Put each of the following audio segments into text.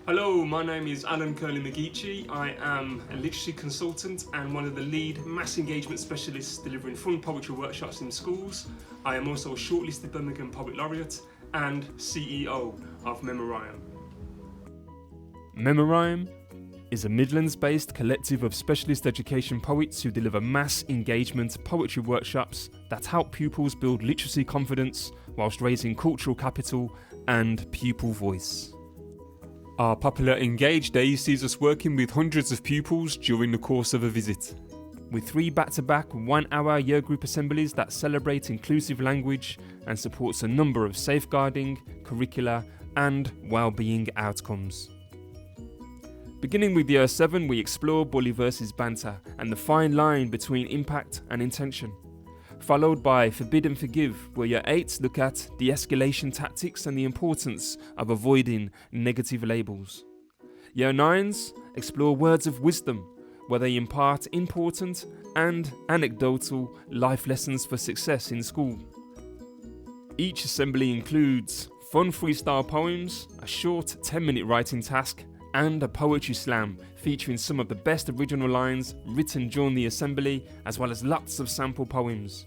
Hello, my name is Alan McGeachie. I am a literacy consultant and one of the lead mass engagement specialists delivering fun poetry workshops in schools. I am also a shortlisted Birmingham Poet Laureate and CEO of Memorhyme. Memorhyme is a Midlands-based collective of specialist education poets who deliver mass engagement poetry workshops that help pupils build literacy confidence whilst raising cultural capital and pupil voice. Our popular Engage Day sees us working with hundreds of pupils during the course of a visit. With 3 back-to-back 1-hour year group assemblies that celebrate inclusive language and supports a number of safeguarding, curricular and wellbeing outcomes. Beginning with Year 7, we explore Bully Vs Banter and the fine line between impact and intention. Followed by Forbid and Forgive, where Year 8 look at de-escalation tactics and the importance of avoiding negative labels. Year 9s explore Words of Wisdom, where they impart important and anecdotal life lessons for success in school. Each assembly includes fun freestyle poems, a short 10-minute writing task, and a poetry slam featuring some of the best original lines written during the assembly, as well as lots of sample poems.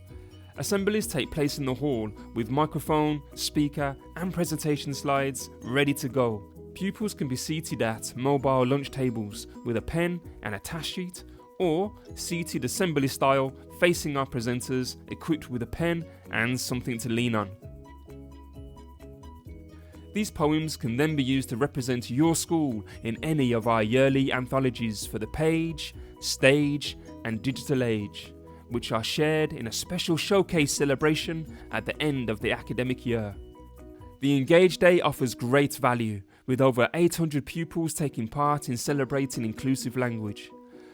Assemblies take place in the hall with microphone, speaker and presentation slides ready to go. Pupils can be seated at mobile lunch tables with a pen and a task sheet, or seated assembly style facing our presenters equipped with a pen and something to lean on. These poems can then be used to represent your school in any of our yearly anthologies for the page, stage and digital age, which are shared in a special showcase celebration at the end of the academic year. The Engage Day offers great value, with over 800 pupils taking part in celebrating inclusive language.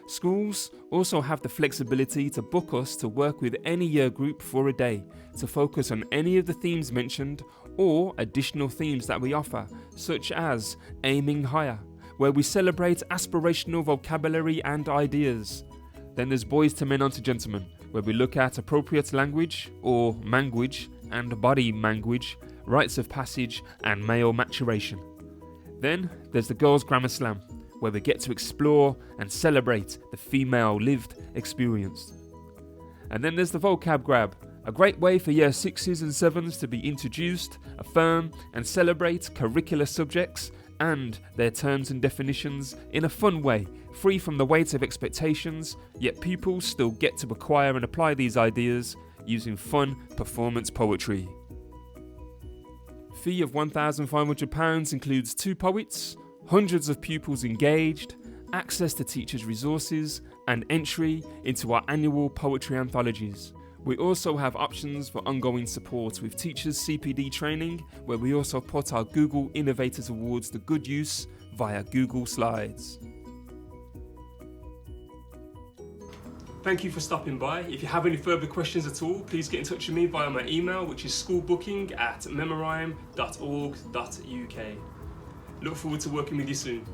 Schools also have the flexibility to book us to work with any year group for a day to focus on any of the themes mentioned or additional themes that we offer, such as Aiming Higher, where we celebrate aspirational vocabulary and ideas. Then there's Boys to Men unto Gentlemen, where we look at appropriate language or manguage and body manguage, rites of passage and male maturation. Then there's the Girls Grammar Slam, where we get to explore and celebrate the female lived experience. And then there's the Vocab Grab, a great way for Year 6s and 7s to be introduced, affirm and celebrate curricular subjects and their terms and definitions in a fun way, free from the weight of expectations, yet pupils still get to acquire and apply these ideas using fun performance poetry. Fee of £1,500 includes 2 poets, hundreds of pupils engaged, access to teachers' resources and entry into our annual poetry anthologies. We also have options for ongoing support with teachers' CPD training, where we also put our Google Innovators Awards to good use via Google Slides. Thank you for stopping by. If you have any further questions at all, please get in touch with me via my email, which is schoolbooking@memorhyme.org.uk. Look forward to working with you soon.